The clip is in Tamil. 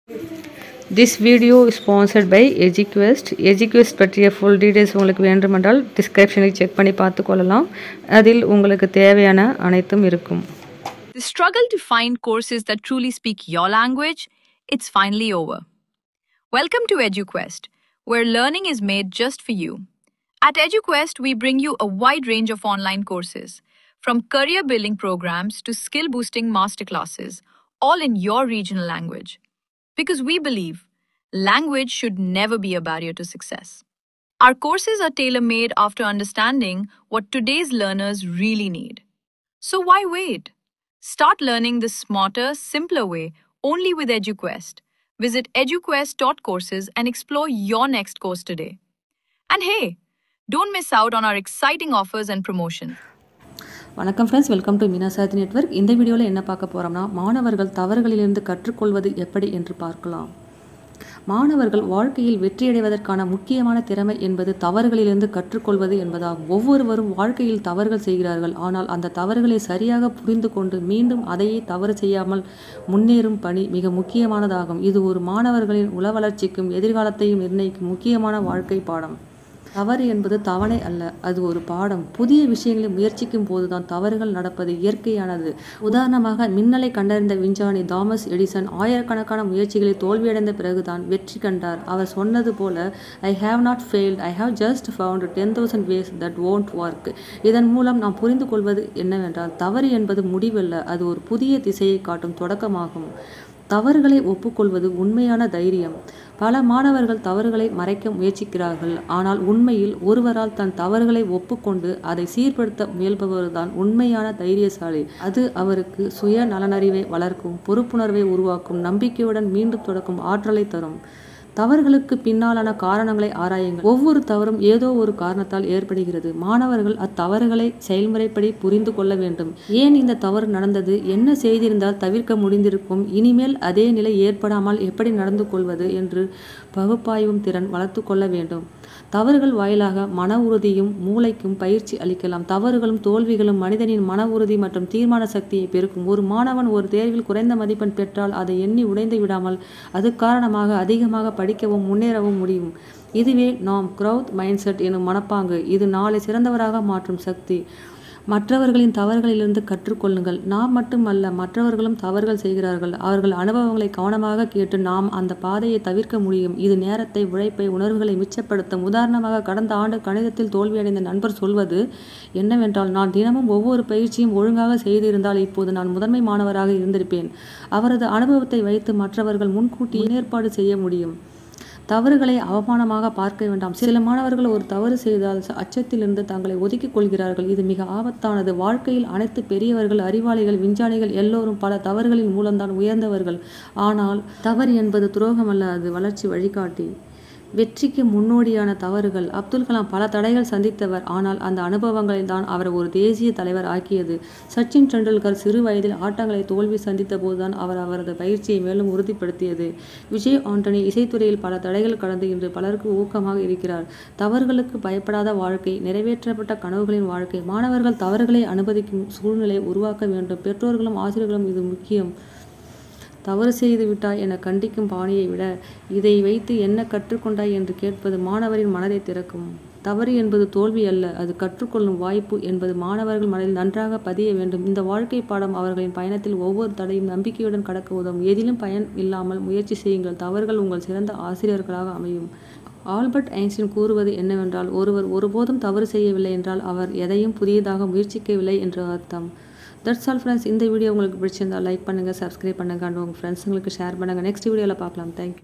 This video is sponsored by EduQuest. EduQuest பற்றிய full details உங்களுக்கு வேண்டுமென்றால் description-ஐ செக் பண்ணி பார்த்துக்கொள்ளலாம். அதில் உங்களுக்கு தேவையான அனைத்தும் இருக்கும். The struggle to find courses that truly speak your language, it's finally over. Welcome to EduQuest, where learning is made just for you. At EduQuest, we bring you a wide range of online courses, from career building programs to skill boosting masterclasses, all in your regional language. Because we believe language should never be a barrier to success. Our courses are tailor-made after understanding what today's learners really need. So why wait? Start learning the smarter, simpler way only with EduQuest. Visit eduquest.courses and explore your next course today. And hey, don't miss out on our exciting offers and promotions. வணக்கம் ஃப்ரெண்ட்ஸ், வெல்கம் டு மீனா சாதி நெட்வொர்க். இந்த வீடியோவில் என்ன பார்க்க போகிறோம்னா, மாணவர்கள் தவறுகளிலிருந்து கற்றுக்கொள்வது எப்படி என்று பார்க்கலாம். மாணவர்கள் வாழ்க்கையில் வெற்றியடைவதற்கான முக்கியமான திறமை என்பது தவறுகளிலிருந்து கற்றுக்கொள்வது என்பதாகும். ஒவ்வொருவரும் வாழ்க்கையில் தவறுகள் செய்கிறார்கள். ஆனால் அந்த தவறுகளை சரியாக புரிந்து கொண்டு மீண்டும் அதையே தவறு செய்யாமல் முன்னேறும் பணி மிக முக்கியமானதாகும். இது ஒரு மாணவர்களின் உள வளர்ச்சிக்கும் எதிர்காலத்தையும் நிர்ணயிக்கும் முக்கியமான வாழ்க்கை பாடம். தவறு என்பது தவணை அல்ல, அது ஒரு பாடம். புதிய விஷயங்களை முயற்சிக்கும் போதுதான் தவறுகள் நடப்பது இயற்கையானது. உதாரணமாக, மின்னலை கண்டறிந்த விஞ்ஞானி தாமஸ் எடிசன் ஆயிரக்கணக்கான முயற்சிகளில் தோல்வியடைந்த பிறகுதான் வெற்றி கண்டார். அவர் சொன்னது போல, I have not failed, I have just found 10,000 ways that won't work. இதன் மூலம் நாம் புரிந்து கொள்வது என்னவென்றால், தவறு என்பது முடிவல்ல, அது ஒரு புதிய திசையை காட்டும் தொடக்கமாகும். தவறுகளை ஒப்புக்கொள்வது உண்மையான தைரியம். பல மாணவர்கள் தவறுகளை மறைக்க முயற்சிக்கிறார்கள். ஆனால் உண்மையில் ஒருவரால் தன் தவறுகளை ஒப்புக்கொண்டு அதை சீர்படுத்த முயல்பவர்தான் உண்மையான தைரியசாலி. அது அவருக்கு சுய நலனறிவை வளர்க்கும், பொறுப்புணர்வை உருவாக்கும், நம்பிக்கையுடன் மீண்டும் தொடக்கும் ஆற்றலை தரும். தவறுகளுக்கு பின்னாலான காரணங்களை ஆராயுங்கள். ஒவ்வொரு தவறும் ஏதோ ஒரு காரணத்தால் ஏற்படுகிறது. மாணவர்கள் அத்தவறுகளை செயல்முறைப்படி புரிந்து கொள்ள வேண்டும். ஏன் இந்த தவறு நடந்தது, என்ன செய்திருந்தால் தவிர்க்க முடிந்திருக்கும், இனிமேல் அதே நிலை ஏற்படாமல் எப்படி நடந்து கொள்வது என்று பகுப்பாய்வும் திறன் வளர்த்து கொள்ள வேண்டும். தவறுகள் வாயிலாக மன உறுதியும் மூளைக்கும் பயிற்சி அளிக்கலாம். தவறுகளும் தோல்விகளும் மனிதனின் மன உறுதி மற்றும் தீர்மான சக்தியை பெருக்கும். ஒரு மாணவன் ஒரு தேர்வில் குறைந்த மதிப்பெண் பெற்றால் அதை எண்ணி உடைந்து விடாமல் அது காரணமாக அதிகமாக படிக்கவும் முன்னேறவும் முடியும். இதுவே நாம் growth mindset எனும் மனப்பாங்கு. இது நாளை சிறந்தவராக மாற்றும் சக்தி. மற்றவர்களின் தவறுகளிலிருந்து கற்றுக்கொள்ளுங்கள். நாம் மட்டுமல்ல, மற்றவர்களும் தவறுகள் செய்கிறார்கள். அவர்கள் அனுபவங்களை கவனமாக கேட்டு நாம் அந்த பாதையை தவிர்க்க முடியும். இது நேரத்தை, உழைப்பை, உணர்வுகளை மிச்சப்படுத்தும். உதாரணமாக, கடந்த ஆண்டு கணிதத்தில் தோல்வியடைந்த நண்பர் சொல்வது என்னவென்றால், நான் தினமும் ஒவ்வொரு பயிற்சியும் ஒழுங்காக செய்திருந்தால் இப்போது நான் முதன்மை மாணவராக இருந்திருப்பேன். அவரது அனுபவத்தை வைத்து மற்றவர்கள் முன்கூட்டி ஏற்பாடு செய்ய முடியும். தவறுகளை அவமானமாக பார்க்க வேண்டாம். சில மாணவர்கள் ஒரு தவறு செய்தால் அச்சத்திலிருந்து தங்களை ஒதுக்கிக் கொள்கிறார்கள். இது மிக ஆபத்தானது. வாழ்க்கையில் அனைத்து பெரியவர்கள், அறிவாளிகள், விஞ்ஞானிகள் எல்லோரும் பல தவறுகளின் மூலம்தான் உயர்ந்தவர்கள். ஆனால் தவறு என்பது துரோகம் அல்ல, அது வளர்ச்சி வழிகாட்டி. வெற்றிக்கு முன்னோடியான தவறுகள். அப்துல் கலாம் பல தடைகள் சந்தித்தவர். ஆனால் அந்த அனுபவங்களில் தான் அவர் ஒரு தேசிய தலைவர் ஆக்கியது. சச்சின் டெண்டுல்கர் சிறு வயதில் ஆட்டங்களை தோல்வி சந்தித்த போதுதான் அவர் அவரது பயிற்சியை மேலும் உறுதிப்படுத்தியது. விஜய் ஆண்டனி இசைத்துறையில் பல தடைகள் கடந்து இன்று பலருக்கு ஊக்கமாக இருக்கிறார். தவறுகளுக்கு பயப்படாத வாழ்க்கை, நிறைவேற்றப்பட்ட கனவுகளின் வாழ்க்கை. மாணவர்கள் தவறுகளை அனுமதிக்கும் சூழ்நிலையை உருவாக்க வேண்டும். பெற்றோர்களும் ஆசிரியர்களும் இது முக்கியம். தவறு செய்து விட்டாய் என கண்டிக்கும் பாணியை விட, இதை வைத்து என்ன கற்றுக்கொண்டாய் என்று கேட்பது மாணவரின் மனதை திறக்கும். தவறு என்பது தோல்வி அல்ல, அது கற்றுக்கொள்ளும் வாய்ப்பு என்பது மாணவர்கள் மனதில் நன்றாக பதிய வேண்டும். இந்த வாழ்க்கை பாடம் அவர்களின் பயணத்தில் ஒவ்வொரு தடையும் நம்பிக்கையுடன் கடக்க உதவும். எதிலும் பயன் இல்லாமல் முயற்சி செய்யுங்கள். தவறுகள் உங்கள் சிறந்த ஆசிரியர்களாக அமையும். ஆல்பர்ட் ஐன்ஸ்டீன் கூறுவது என்னவென்றால், ஒருவர் ஒருபோதும் தவறு செய்யவில்லை என்றால் அவர் எதையும் புதியதாக முயற்சிக்கவில்லை என்று அர்த்தம். That's all friends. இந்த வீடியோ உங்களுக்கு பிடிச்சிருந்தால் லைக் பண்ணுங்கள், சப்ஸ்கிரைப் பண்ணுங்கள், அண்ட் உங்கள் ஃப்ரெண்ட்ஸுங்களுக்கு ஷேர் பண்ணுங்கள். நெக்ஸ்ட் வீடியோவில் பார்க்கலாம். தேங்க்யூ.